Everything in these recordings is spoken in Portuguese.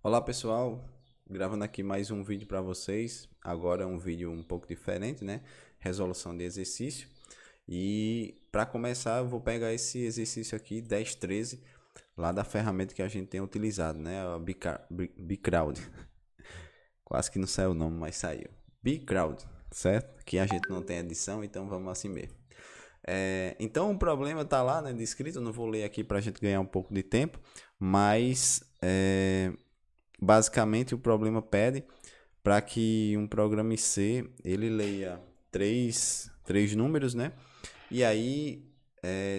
Olá pessoal, gravando aqui mais um vídeo para vocês. Agora é um vídeo um pouco diferente, né? Resolução de exercício. E para começar, eu vou pegar esse exercício aqui, 10-13, lá da ferramenta que a gente tem utilizado, né? A Bcrowd. Quase que não saiu o nome, mas saiu. Bcrowd, certo? Que a gente não tem edição, então vamos assim mesmo. Então o problema tá lá, né, descrito. Eu não vou ler aqui para a gente ganhar um pouco de tempo, mas basicamente o problema pede para que um programa em C ele leia três números, né? E aí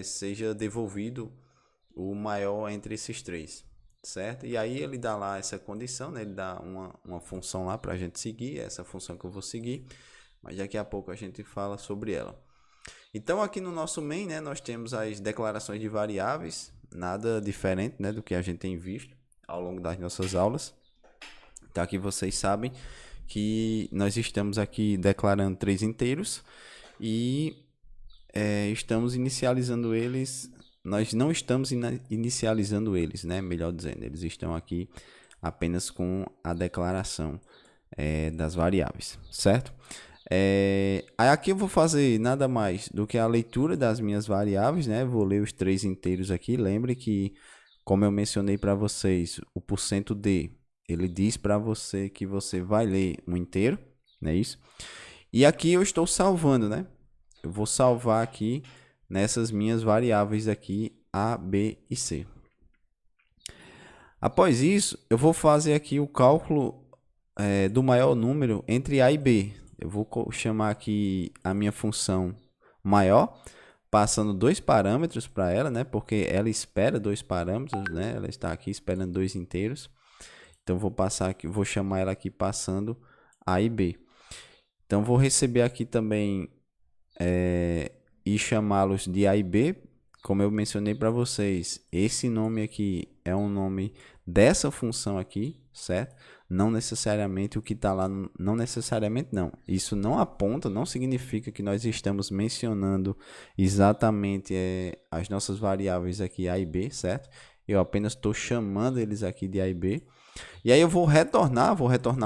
seja devolvido o maior entre esses três, certo? E aí ele dá lá essa condição, né? Ele dá uma função lá para a gente seguir, essa função que eu vou seguir, mas daqui a pouco a gente fala sobre ela. Então aqui no nosso main, né, nós temos as declarações de variáveis, nada diferente, né, do que a gente tem visto ao longo das nossas aulas. Então aqui vocês sabem que nós estamos aqui declarando três inteiros e estamos inicializando eles. Nós não estamos inicializando eles, né? Melhor dizendo, eles estão aqui apenas com a declaração das variáveis, certo? Aí aqui eu vou fazer nada mais do que a leitura das minhas variáveis, né? Vou ler os três inteiros aqui. Lembre que, como eu mencionei para vocês, o porcento %d ele diz para você que você vai ler um inteiro, não é isso? E aqui eu estou salvando, né? Eu vou salvar aqui nessas minhas variáveis aqui A, B e C. Após isso, eu vou fazer aqui o cálculo do maior número entre A e B. Eu vou chamar aqui a minha função maior, passando dois parâmetros para ela, né? Porque ela espera dois parâmetros, né? Ela está aqui esperando dois inteiros. Então vou passar aqui, vou chamar ela aqui passando A e B. Então vou receber aqui também e chamá-los de A e B. Como eu mencionei para vocês, esse nome aqui é um nome dessa função aqui, certo? Não necessariamente o que está lá, não necessariamente não. Isso não aponta, não significa que nós estamos mencionando exatamente as nossas variáveis aqui A e B, certo? Eu apenas estou chamando eles aqui de A e B. E aí eu vou retornar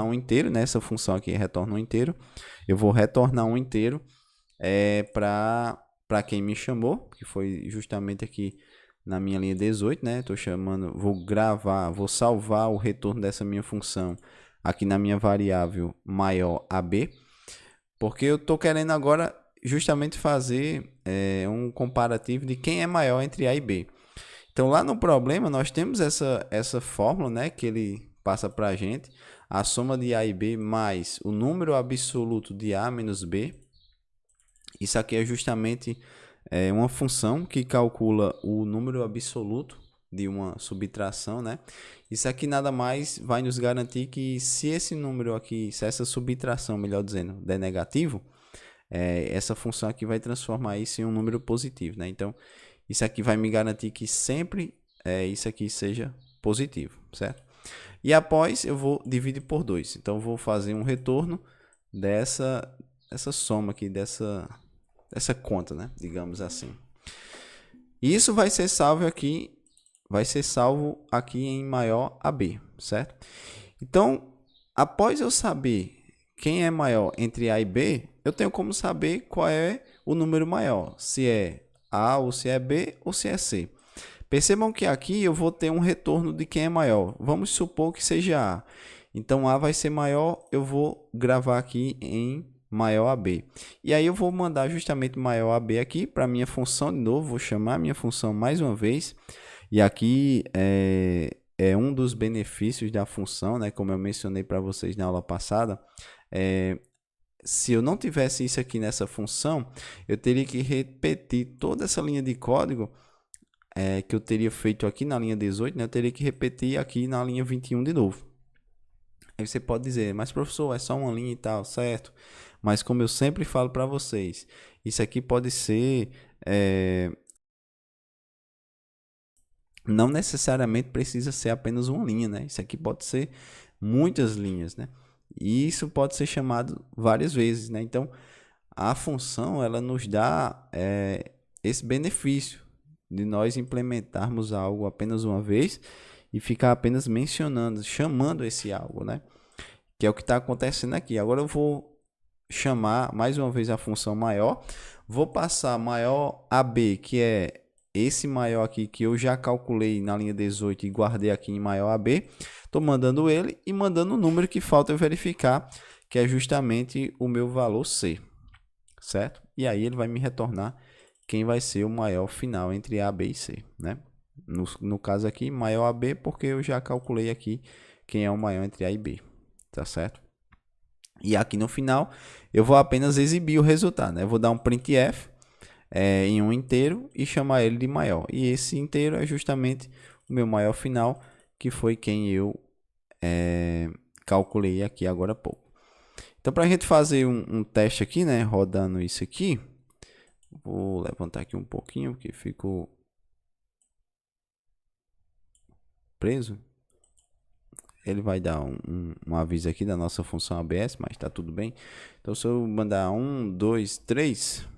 um inteiro, né? Essa função aqui retorna um inteiro. Eu vou retornar um inteiro para quem me chamou, que foi justamente aqui na minha linha 18, né? Tô chamando, vou salvar o retorno dessa minha função aqui na minha variável maior AB, porque eu tô querendo agora justamente fazer um comparativo de quem é maior entre A e B. Então lá no problema nós temos essa fórmula, né, que ele passa para a gente, a soma de A e B mais o número absoluto de A menos B. Isso aqui é justamente uma função que calcula o número absoluto de uma subtração, né? Isso aqui nada mais vai nos garantir que se esse número aqui, se essa subtração, melhor dizendo, der negativo, essa função aqui vai transformar isso em um número positivo, né? Então, isso aqui vai me garantir que sempre isso aqui seja positivo, certo? E após eu vou dividir por 2. Então, eu vou fazer um retorno dessa soma aqui, dessa conta, né? Digamos assim. E isso vai ser salvo aqui em maior AB, certo? Então, após eu saber quem é maior entre A e B, eu tenho como saber qual é o número maior, se é A ou se é B ou se é C. Percebam que aqui eu vou ter um retorno de quem é maior. Vamos supor que seja A. Então A vai ser maior, eu vou gravar aqui em maior AB. E aí eu vou mandar justamente maior AB aqui para minha função de novo, vou chamar minha função mais uma vez. E aqui é um dos benefícios da função, né? Como eu mencionei para vocês na aula passada, se eu não tivesse isso aqui nessa função, eu teria que repetir toda essa linha de código que eu teria feito aqui na linha 18, né? Eu teria que repetir aqui na linha 21 de novo. Aí você pode dizer, mas professor, é só uma linha e tal, certo? Mas como eu sempre falo para vocês, isso aqui pode ser, não necessariamente precisa ser apenas uma linha, né? Isso aqui pode ser muitas linhas, né? E isso pode ser chamado várias vezes, né? Então, a função, ela nos dá esse benefício de nós implementarmos algo apenas uma vez e ficar apenas mencionando, chamando esse algo, né? Que é o que está acontecendo aqui. Agora eu vou chamar mais uma vez a função maior, vou passar maior AB, que é esse maior aqui que eu já calculei na linha 18 e guardei aqui em maior AB. Estou mandando ele e mandando o número que falta eu verificar, que é justamente o meu valor C, certo? E aí ele vai me retornar quem vai ser o maior final entre A, B e C, né? No caso aqui, maior AB, porque eu já calculei aqui quem é o maior entre A e B, tá certo? E aqui no final, eu vou apenas exibir o resultado, né? Eu vou dar um printf em um inteiro e chamar ele de maior. E esse inteiro é justamente o meu maior final, que foi quem eu calculei aqui agora há pouco. Então, para a gente fazer um teste aqui, né? Rodando isso aqui, vou levantar aqui um pouquinho, porque ficou preso. Ele vai dar um aviso aqui da nossa função ABS, mas está tudo bem. Então, se eu mandar 1, 2, 3,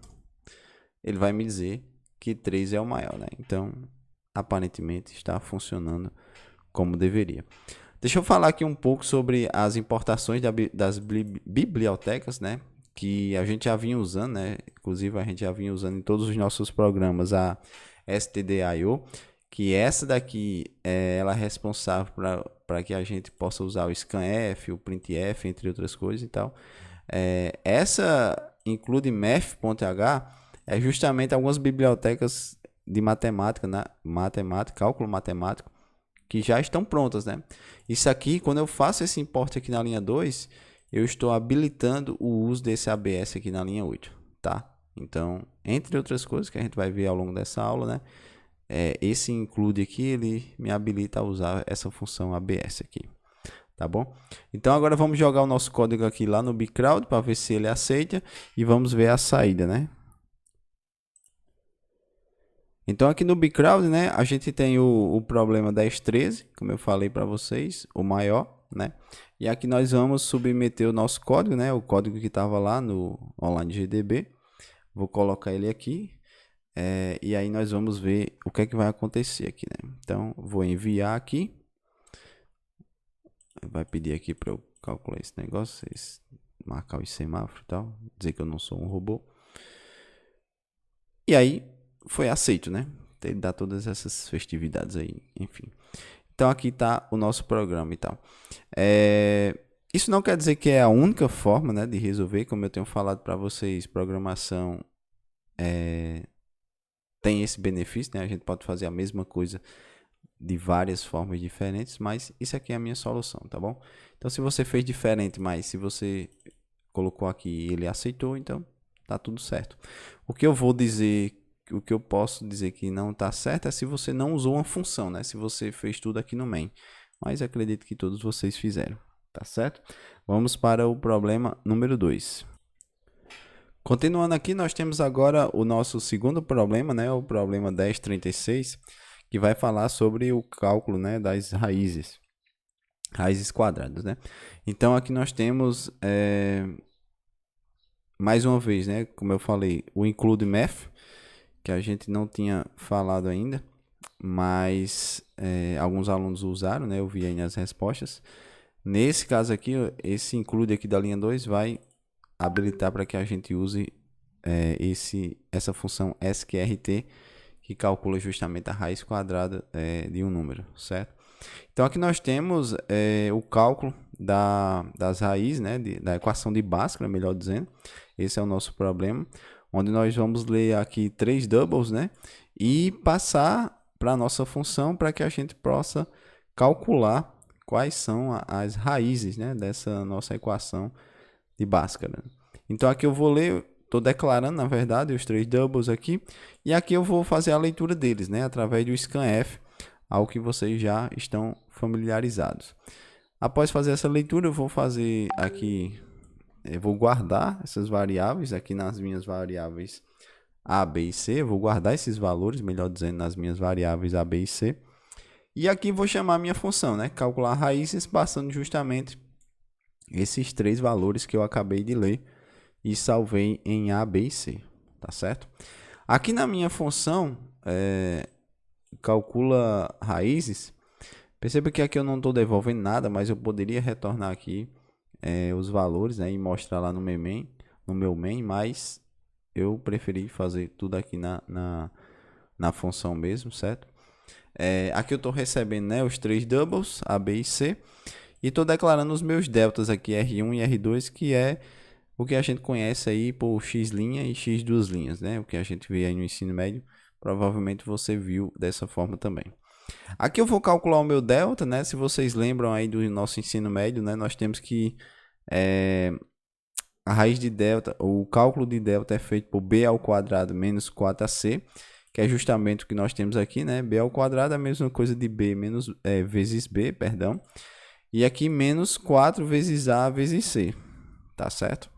ele vai me dizer que 3 é o maior, né? Então, aparentemente está funcionando como deveria. Deixa eu falar aqui um pouco sobre as importações das bibliotecas, né? Que a gente já vinha usando, né? Inclusive, a gente já vinha usando em todos os nossos programas a stdio, que essa daqui ela é responsável para que a gente possa usar o scanf, o printf, entre outras coisas e tal. Essa include math.h é justamente algumas bibliotecas de matemática, né? Cálculo matemático, que já estão prontas, né? Isso aqui, quando eu faço esse import aqui na linha 2, eu estou habilitando o uso desse ABS aqui na linha 8, tá? Então, entre outras coisas que a gente vai ver ao longo dessa aula, né? Esse include aqui, ele me habilita a usar essa função ABS aqui, tá bom? Então, agora vamos jogar o nosso código aqui lá no bcrowd para ver se ele aceita e vamos ver a saída, né? Então, aqui no bcrowd, né, a gente tem o problema 1013, como eu falei para vocês, o maior, né? E aqui nós vamos submeter o nosso código, né, o código que estava lá no OnlineGDB. Vou colocar ele aqui, e aí nós vamos ver o que é que vai acontecer aqui, né? Então, vou enviar aqui. Vai pedir aqui para eu calcular esse negócio, marcar os semáforos e tal, dizer que eu não sou um robô. E aí, foi aceito, né? Ele dá todas essas festividades aí, enfim. Então aqui está o nosso programa e tal. Isso não quer dizer que é a única forma, né, de resolver, como eu tenho falado para vocês, programação tem esse benefício, né? A gente pode fazer a mesma coisa de várias formas diferentes, mas isso aqui é a minha solução, tá bom? Então se você fez diferente, mas se você colocou aqui e ele aceitou, então tá tudo certo. O que eu vou dizer, o que eu posso dizer que não está certo é se você não usou uma função, né? Se você fez tudo aqui no main. Mas acredito que todos vocês fizeram, tá certo? Vamos para o problema número 2. Continuando aqui, nós temos agora o nosso segundo problema, né? O problema 1036, que vai falar sobre o cálculo, né, das raízes quadradas, né? Então aqui nós temos mais uma vez, né, como eu falei, o include math, que a gente não tinha falado ainda, mas alguns alunos usaram, né? Eu vi aí nas respostas. Nesse caso aqui, esse include aqui da linha 2 vai habilitar para que a gente use essa função sqrt, que calcula justamente a raiz quadrada de um número, certo? Então aqui nós temos o cálculo das raízes, né, da equação de Bhaskara, melhor dizendo. Esse é o nosso problema, onde nós vamos ler aqui 3 doubles, né, e passar para a nossa função para que a gente possa calcular quais são as raízes, né, dessa nossa equação de Bhaskara. Então aqui eu vou ler, estou declarando na verdade os 3 doubles aqui, e aqui eu vou fazer a leitura deles, né, através do scanf, algo que vocês já estão familiarizados. Após fazer essa leitura, eu vou fazer aqui, eu vou guardar essas variáveis aqui nas minhas variáveis A, B e C. Eu vou guardar esses valores, melhor dizendo, nas minhas variáveis A, B e C. E aqui vou chamar a minha função, né? Calcular raízes, passando justamente esses 3 valores que eu acabei de ler e salvei em A, B e C, tá certo? Aqui na minha função, calcula raízes, Perceba que aqui eu não estou devolvendo nada, mas eu poderia retornar aqui os valores, né, e mostrar lá no meu main, mas eu preferi fazer tudo aqui na função mesmo, certo? Aqui eu estou recebendo, né, os 3 doubles, A, B e C, e estou declarando os meus deltas aqui, R1 e R2, que é o que a gente conhece aí por x' e x duas linhas, né? O que a gente vê aí no ensino médio, provavelmente você viu dessa forma também. Aqui eu vou calcular o meu delta, né? Se vocês lembram aí do nosso ensino médio, né? Nós temos que a raiz de delta, o cálculo de delta é feito por b ao quadrado menos 4ac, que é justamente o que nós temos aqui, né? B ao quadrado é a mesma coisa de b menos, vezes b, perdão. E aqui menos 4 vezes a vezes c, tá certo?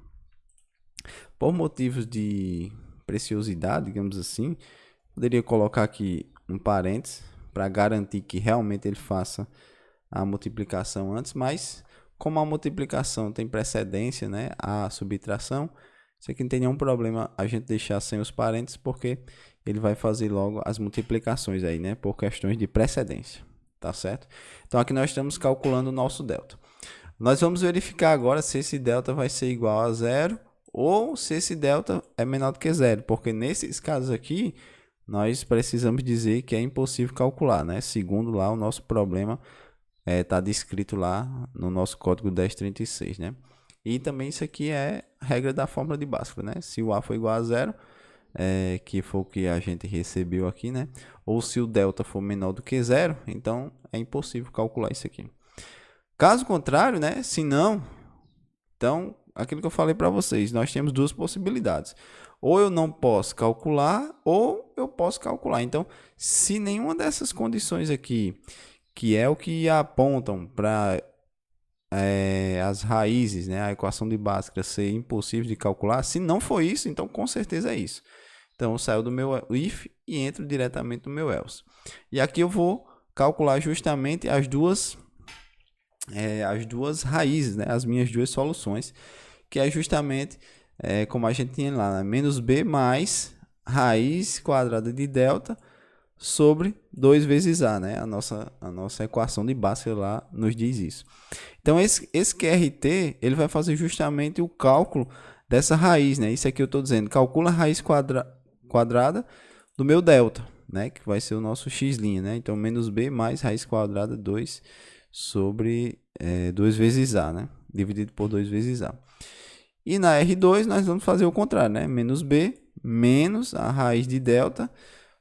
Por motivos de preciosidade, digamos assim, poderia colocar aqui um parênteses para garantir que realmente ele faça a multiplicação antes, mas como a multiplicação tem precedência, né, à subtração, isso aqui não tem nenhum problema a gente deixar sem os parênteses, porque ele vai fazer logo as multiplicações aí, né, por questões de precedência, tá certo? Então aqui nós estamos calculando o nosso delta. Nós vamos verificar agora se esse delta vai ser igual a zero ou se esse delta é menor do que zero, porque nesses casos aqui nós precisamos dizer que é impossível calcular, né? Segundo lá o nosso problema está descrito lá no nosso código 1036, né? E também isso aqui é regra da fórmula de Bhaskara, né? Se o A for igual a zero, que foi o que a gente recebeu aqui, né? Ou se o delta for menor do que zero, então é impossível calcular isso aqui. Caso contrário, né? Se não, então aquilo que eu falei para vocês, nós temos duas possibilidades. Ou eu não posso calcular, ou eu posso calcular. Então, se nenhuma dessas condições aqui, que é o que apontam para as raízes, né, a equação de Bhaskara ser impossível de calcular, se não for isso, então com certeza é isso. Então, eu saio do meu if e entro diretamente no meu else. E aqui eu vou calcular justamente as duas raízes, né, as minhas duas soluções, que é justamente como a gente tinha lá, né, menos b mais raiz quadrada de delta sobre 2 vezes a, né? A nossa equação de Bhaskara lá nos diz isso. Então, esse QRT, ele vai fazer justamente o cálculo dessa raiz, né? Isso aqui eu estou dizendo, calcula a raiz quadrada do meu delta, né? Que vai ser o nosso x', né? Então, menos b mais raiz quadrada 2 sobre 2 vezes a, né? Dividido por 2 vezes a. E na R2, nós vamos fazer o contrário, né? Menos b menos a raiz de delta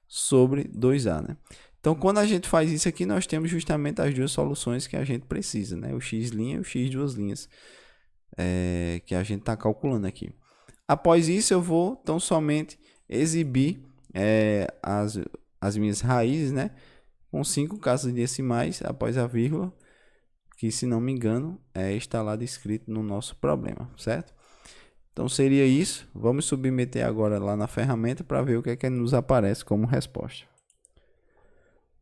sobre 2a, né? Então, quando a gente faz isso aqui, nós temos justamente as duas soluções que a gente precisa, né? O x' e o x duas linhas, que a gente está calculando aqui. Após isso, eu vou tão somente exibir as minhas raízes, né? Com 5 casas decimais após a vírgula, que, se não me engano, está lá descrito no nosso problema, certo? Então seria isso. Vamos submeter agora lá na ferramenta para ver o que é que nos aparece como resposta.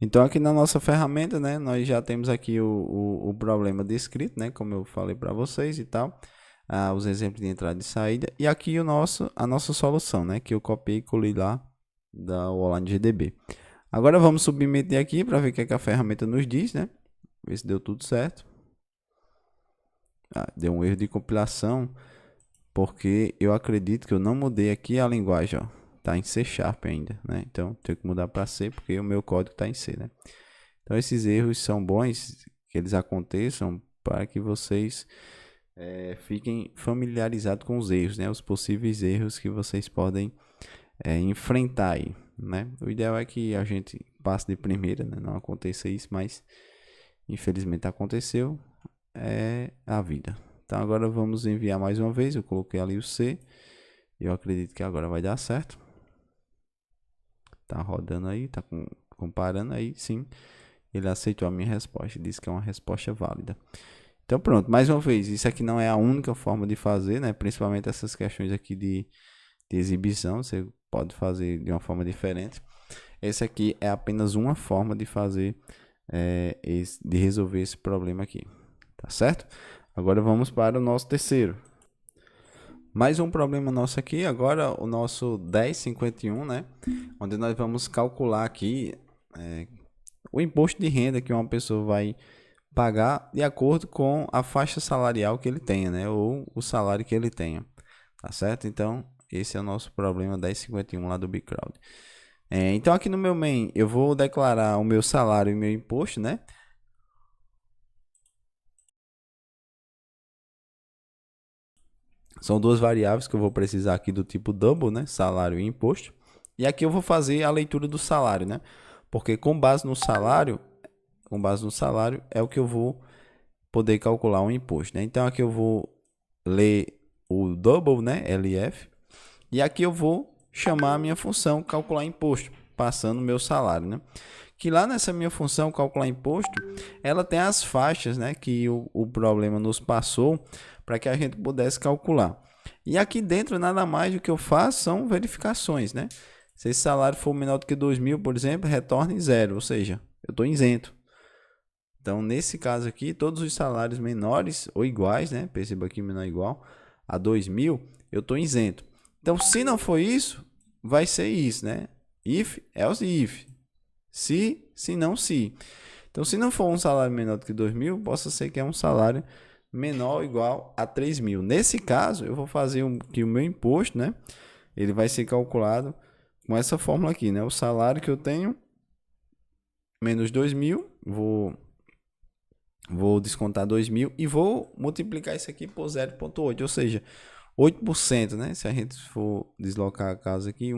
Então aqui na nossa ferramenta, né, nós já temos aqui o problema descrito, né, como eu falei para vocês e tal. Os exemplos de entrada e saída. E aqui a nossa solução, né, que eu copiei e colei lá da Online GDB. Agora vamos submeter aqui para ver o que é que a ferramenta nos diz, né. Ver se deu tudo certo. Deu um erro de compilação, porque eu acredito que eu não mudei aqui a linguagem, ó. Tá em C# ainda, né? Então, tenho que mudar para C, porque o meu código está em C, né? Então, esses erros são bons que eles aconteçam para que vocês fiquem familiarizados com os erros, né? Os possíveis erros que vocês podem enfrentar aí, né? O ideal é que a gente passe de primeira, né? Não aconteça isso, mas infelizmente aconteceu. É a vida. Então agora vamos enviar mais uma vez. Eu coloquei ali o C. Eu acredito que agora vai dar certo. Tá rodando aí, tá comparando aí, sim. Ele aceitou a minha resposta, disse que é uma resposta válida. Então pronto, mais uma vez, isso aqui não é a única forma de fazer, né? Principalmente essas questões aqui de exibição, você pode fazer de uma forma diferente. Esse aqui é apenas uma forma de fazer, de resolver esse problema aqui, tá certo? Agora vamos para o nosso terceiro. Mais um problema nosso aqui, agora o nosso 1051, né? Onde nós vamos calcular aqui o imposto de renda que uma pessoa vai pagar de acordo com a faixa salarial que ele tenha, né? Ou o salário que ele tenha, tá certo? Então, esse é o nosso problema 1051 lá do Bcrowd. Então, aqui no meu main, eu vou declarar o meu salário e meu imposto, né? São duas variáveis que eu vou precisar aqui do tipo double, né? Salário e imposto. E aqui eu vou fazer a leitura do salário, né? Porque com base no salário é o que eu vou poder calcular o imposto, né? Então aqui eu vou ler o double, né? LF. E aqui eu vou chamar a minha função calcular imposto, passando o meu salário, né? Que lá nessa minha função calcular imposto, ela tem as faixas, né? Que o problema nos passou para que a gente pudesse calcular. E aqui dentro, nada mais do que eu faço são verificações, né? Se esse salário for menor do que 2.000, por exemplo, retorne zero, ou seja, eu estou isento. Então, nesse caso aqui, todos os salários menores ou iguais, né? Perceba aqui, menor ou igual a 2.000, eu estou isento. Então, se não for isso, vai ser isso, né? If, else if. Se não, se. Então, se não for um salário menor do que 2.000, possa ser que é um salário menor ou igual a 3.000. Nesse caso, eu vou fazer que o meu imposto, né? Ele vai ser calculado com essa fórmula aqui, né? O salário que eu tenho menos 2.000, vou descontar 2.000 e vou multiplicar isso aqui por 0,8, ou seja, 8%, né? Se a gente for deslocar a casa aqui,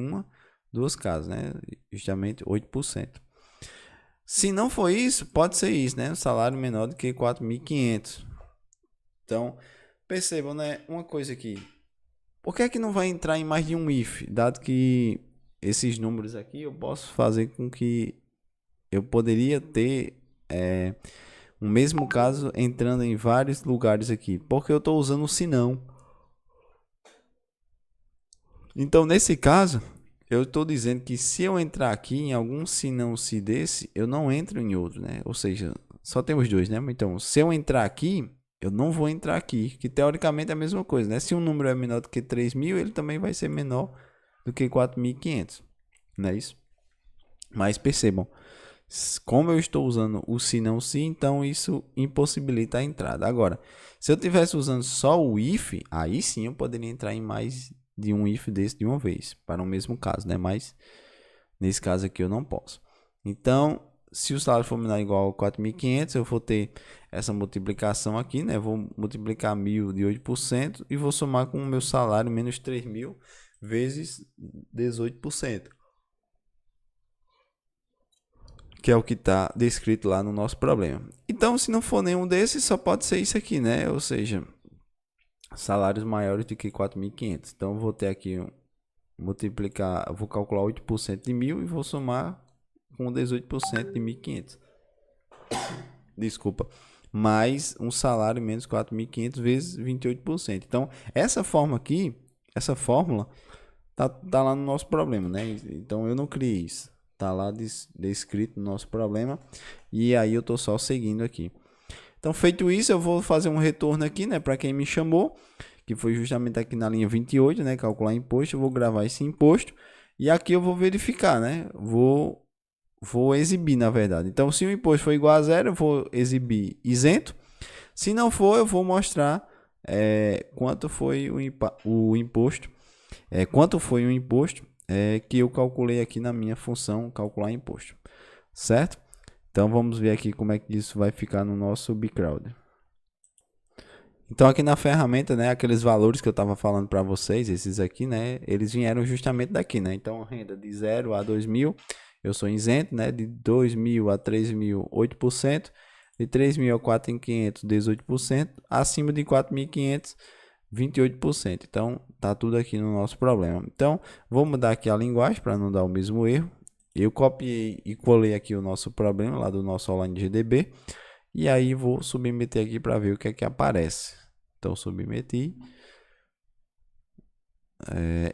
duas casas, né? Justamente 8%. Se não for isso, pode ser isso, né? Um salário menor do que 4.500. Então, percebam, né? Uma coisa aqui. Por que é que não vai entrar em mais de um if? Dado que esses números aqui eu posso fazer com que eu poderia ter o mesmo caso entrando em vários lugares aqui. Porque eu estou usando o senão. Então, nesse caso, eu estou dizendo que se eu entrar aqui em algum senão se desse, eu não entro em outro, né? Ou seja, só temos dois, né? Então, se eu entrar aqui, eu não vou entrar aqui, que teoricamente é a mesma coisa, né? Se um número é menor do que 3.000, ele também vai ser menor do que 4.500, não é isso? Mas percebam, como eu estou usando o se não se, então isso impossibilita a entrada. Agora, se eu estivesse usando só o if, aí sim eu poderia entrar em mais de um if desse de uma vez, para o mesmo caso, né? Mas nesse caso aqui eu não posso. Então, se o salário for menor ou igual a 4.500, eu vou ter essa multiplicação aqui, né? Vou multiplicar 1.000 de 8% e vou somar com o meu salário menos 3.000 vezes 18%. Que é o que está descrito lá no nosso problema. Então, se não for nenhum desses, só pode ser isso aqui, né? Ou seja, salários maiores do que 4.500. Então, eu vou ter aqui multiplicar, vou calcular 8% de 1.000 e vou somar com 18% de 1.500. Desculpa. Mais um salário menos 4.500 vezes 28%. Então, essa forma aqui, essa fórmula, tá lá no nosso problema, né? Então, eu não criei isso. Tá lá descrito no nosso problema. E aí, eu tô só seguindo aqui. Então, feito isso, eu vou fazer um retorno aqui, né? Para quem me chamou, que foi justamente aqui na linha 28, né? Calcular imposto. Eu vou gravar esse imposto. E aqui eu vou verificar, né? Vou exibir, na verdade. Então, se o imposto for igual a zero, eu vou exibir isento. Se não for, eu vou mostrar quanto foi o imposto. Quanto foi o imposto que eu calculei aqui na minha função calcular imposto. Certo? Então, vamos ver aqui como é que isso vai ficar no nosso Bcrowd. Então, aqui na ferramenta, né, aqueles valores que eu estava falando para vocês, esses aqui, né, eles vieram justamente daqui, né? Então, renda de 0 a 2.000, eu sou isento, né? De 2.000 a 3.000, 8%. De 3.000 a 4.500, 18%. Acima de 4.500, 28%. Então, tá tudo aqui no nosso problema. Então, vou mudar aqui a linguagem para não dar o mesmo erro. Eu copiei e colei aqui o nosso problema lá do nosso online GDB. E aí vou submeter aqui para ver o que é que aparece. Então, submeti.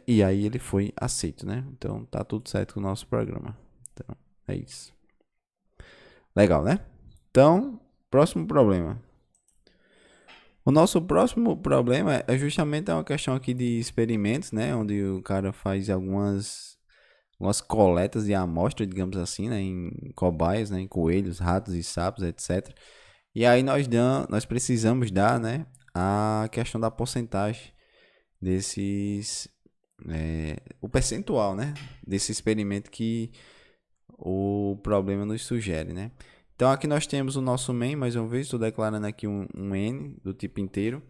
E aí ele foi aceito, né? Então, tá tudo certo com o nosso programa. Então, é isso. Legal, né? Então, próximo problema. O nosso próximo problema é justamente uma questão aqui de experimentos, né? Onde o cara faz algumas algumas coletas de amostra, digamos assim, né, em cobaias, né, em coelhos, ratos e sapos, etc. E aí nós precisamos dar, né, a questão da porcentagem desses, o percentual, né, desse experimento que o problema nos sugere, né. Então aqui nós temos o nosso main, mais uma vez, estou declarando aqui um n do tipo inteiro,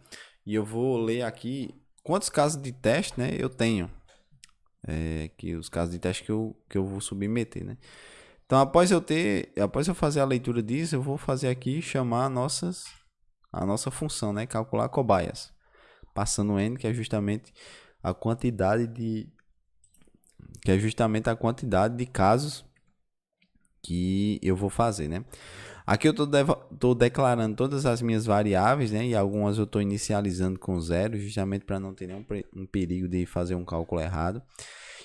e eu vou ler aqui quantos casos de teste, né, eu tenho, que os casos de teste que eu vou submeter, né. Então após eu fazer a leitura disso, eu vou fazer aqui chamar a nossa função, né, calcular cobaias, passando n, que é justamente a quantidade de casos que eu vou fazer, né? Aqui eu estou declarando todas as minhas variáveis, né? E algumas eu estou inicializando com zero, justamente para não ter nenhum perigo de fazer um cálculo errado.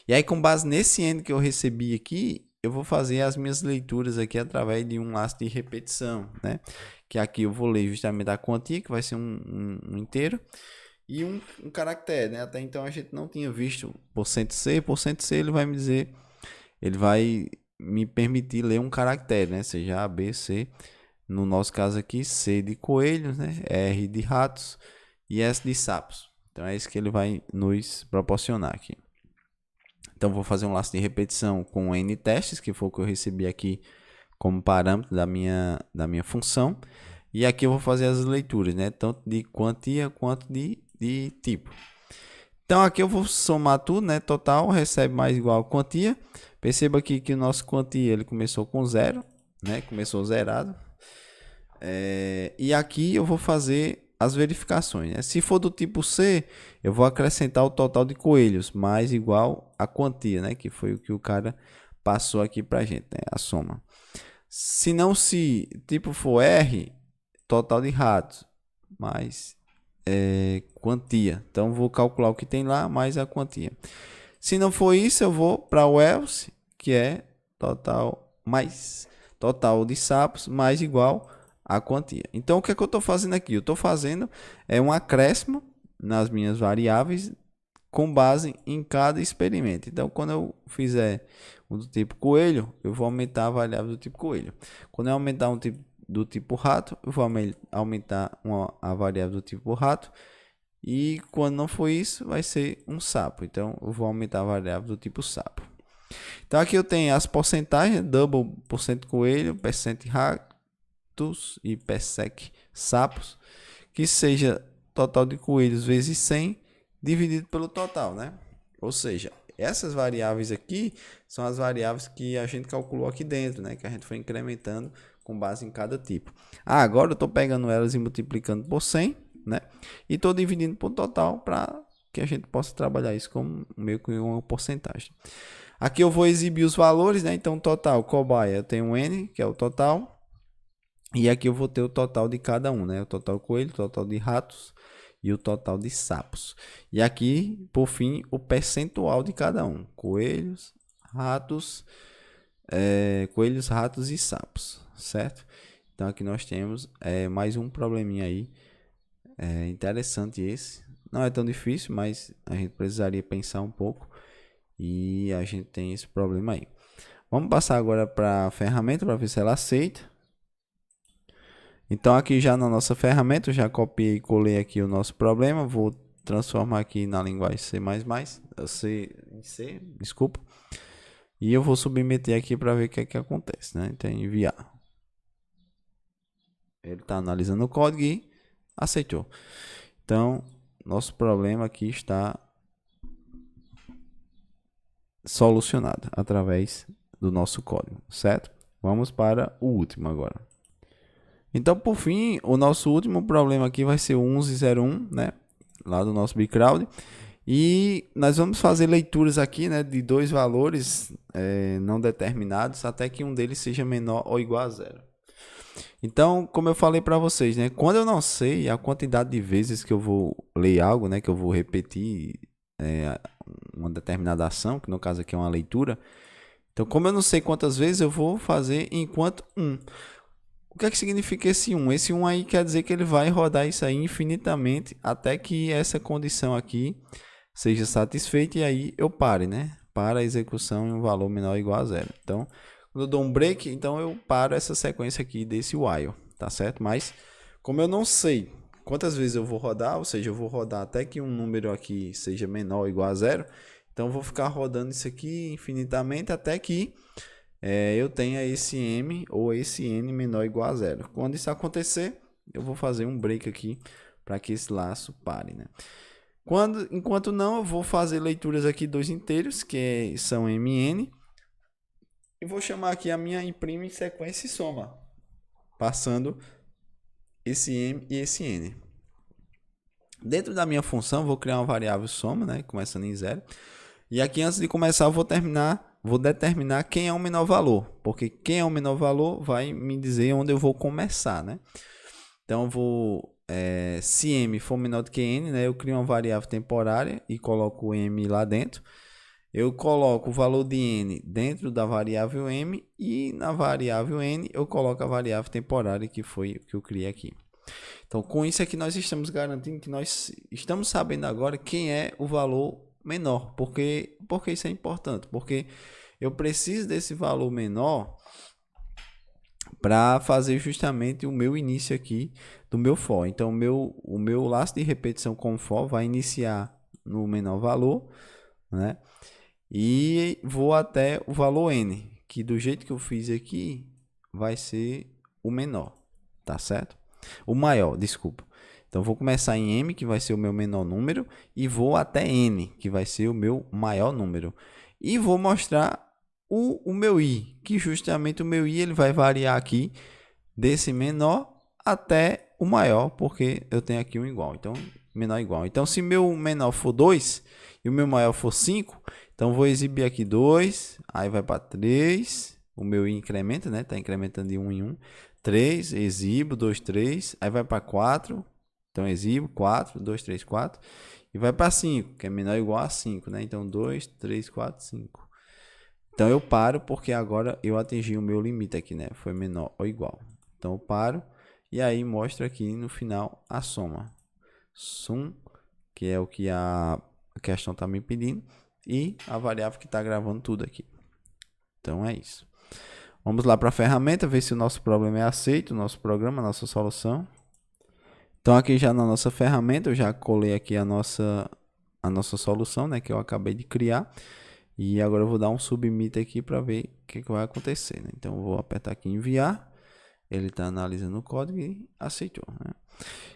E aí, com base nesse n que eu recebi aqui, eu vou fazer as minhas leituras aqui através de um laço de repetição, né? Que aqui eu vou ler justamente a quantia, que vai ser um inteiro, e um caractere, né? Até então a gente não tinha visto %C. %C ele vai me dizer, ele vai me permitir ler um caractere, né? Seja A, B, C. No nosso caso aqui, C de coelhos, né? R de ratos e S de sapos. Então é isso que ele vai nos proporcionar aqui. Então vou fazer um laço de repetição com N testes, que foi o que eu recebi aqui como parâmetro da minha função. E aqui eu vou fazer as leituras, né? Tanto de quantia quanto de tipo. Então aqui eu vou somar tudo, né? Total recebe mais igual a quantia. Perceba aqui que o nosso quantia ele começou com zero, né? Começou zerado. E aqui eu vou fazer as verificações, né? Se for do tipo C, eu vou acrescentar o total de coelhos mais igual a quantia, né? Que foi o que o cara passou aqui pra gente, né? A soma. Se não, se tipo for R, total de ratos mais quantia. Então vou calcular o que tem lá mais a quantia. Se não for isso, eu vou para o else, que é total mais total de sapos mais igual a quantia. Então o que é que eu estou fazendo aqui? Eu estou fazendo um acréscimo nas minhas variáveis com base em cada experimento. Então quando eu fizer um do tipo coelho, eu vou aumentar a variável do tipo coelho. Quando eu aumentar um tipo do tipo rato, eu vou aumentar a variável do tipo rato. E quando não for isso, vai ser um sapo. Então eu vou aumentar a variável do tipo sapo. Então aqui eu tenho as porcentagens: double % coelho, percent ratos e percent sapos, que seja total de coelhos vezes 100 dividido pelo total, né? Ou seja, essas variáveis aqui são as variáveis que a gente calculou aqui dentro, né? Que a gente foi incrementando com base em cada tipo. Agora eu estou pegando elas e multiplicando por 100, né? E estou dividindo por total para que a gente possa trabalhar isso como meio que uma porcentagem. Aqui eu vou exibir os valores, né? Então, total, cobaia, eu tenho um N, que é o total. E aqui eu vou ter o total de cada um, né? O total coelho, o total de ratos e o total de sapos. E aqui, por fim, o percentual de cada um. Coelhos, ratos, ratos e sapos, certo? Então aqui nós temos mais um probleminha aí. Interessante esse. Não é tão difícil, mas a gente precisaria pensar um pouco. E a gente tem esse problema aí. Vamos passar agora para a ferramenta para ver se ela aceita. Então aqui já na nossa ferramenta, eu já copiei e colei aqui o nosso problema. Vou transformar aqui na linguagem C, desculpa. E eu vou submeter aqui para ver o que é que acontece, né? Então enviar. Ele está analisando o código e aceitou. Então nosso problema aqui está solucionado através do nosso código, certo? Vamos para o último agora. Então, por fim, o nosso último problema aqui vai ser o 1101, né? Lá do nosso Bcrowd. E nós vamos fazer leituras aqui, né, de dois valores não determinados até que um deles seja menor ou igual a zero. Então, como eu falei para vocês, né, quando eu não sei a quantidade de vezes que eu vou ler algo, né, que eu vou repetir uma determinada ação, que no caso aqui é uma leitura. Então, como eu não sei quantas vezes, eu vou fazer enquanto 1. O que é que significa esse 1? Esse 1 aí quer dizer que ele vai rodar isso aí infinitamente até que essa condição aqui seja satisfeita e aí eu pare, né? para a execução em um valor menor ou igual a zero. Então, quando eu dou um break, então eu paro essa sequência aqui desse while, tá certo? Mas, como eu não sei quantas vezes eu vou rodar, ou seja, eu vou rodar até que um número aqui seja menor ou igual a zero, então eu vou ficar rodando isso aqui infinitamente até que eu tenha esse M ou esse N menor ou igual a zero. Quando isso acontecer, eu vou fazer um break aqui para que esse laço pare, né? Enquanto não, eu vou fazer leituras aqui dos inteiros, que são MN, e vou chamar aqui a minha imprime sequência e soma, passando esse M e esse N. Dentro da minha função, vou criar uma variável soma, né, começando em zero. E aqui, antes de começar, eu vou determinar quem é o menor valor, porque quem é o menor valor vai me dizer onde eu vou começar, né? Então, eu vou, se M for menor do que N, né, eu crio uma variável temporária e coloco o M lá dentro. Eu coloco o valor de N dentro da variável M e na variável N eu coloco a variável temporária que foi o que eu criei aqui. Então, com isso aqui nós estamos garantindo que nós estamos sabendo agora quem é o valor menor. Porque isso é importante? Porque eu preciso desse valor menor para fazer justamente o meu início aqui do meu for. Então, o meu laço de repetição com for vai iniciar no menor valor, né? E vou até o valor n, que do jeito que eu fiz aqui, vai ser o menor, tá certo? O maior, desculpa. Então, vou começar em m, que vai ser o meu menor número, e vou até n, que vai ser o meu maior número. E vou mostrar o meu i, que justamente o meu i ele vai variar aqui desse menor até o maior, porque eu tenho aqui um igual. Então, menor igual. Então, se meu menor for 2 e o meu maior for 5, então vou exibir aqui 2, aí vai para 3, o meu i incrementa, né? Está incrementando de 1 em 1. 3, exibo, 2, 3, aí vai para 4, então exibo, 4, 2, 3, 4, e vai para 5, que é menor ou igual a 5, né? Então 2, 3, 4, 5. Então eu paro porque agora eu atingi o meu limite aqui, né? Foi menor ou igual. Então eu paro e aí mostra aqui no final a soma. Sum, que é o que a questão está me pedindo, e a variável que está gravando tudo aqui. Então é isso. Vamos lá para a ferramenta, ver se o nosso problema é aceito, o nosso programa, a nossa solução. Então aqui já na nossa ferramenta, eu já colei aqui a nossa solução, né, que eu acabei de criar. E agora eu vou dar um submit aqui para ver o que vai acontecer, né? Então eu vou apertar aqui em enviar. Ele está analisando o código e aceitou, né?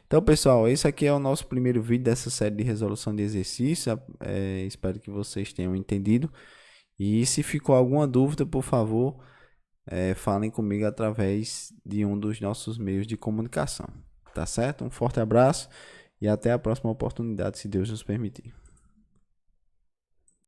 Então, pessoal, esse aqui é o nosso primeiro vídeo dessa série de resolução de exercício. Espero que vocês tenham entendido. E se ficou alguma dúvida, por favor, falem comigo através de um dos nossos meios de comunicação. Tá certo? Um forte abraço e até a próxima oportunidade, se Deus nos permitir.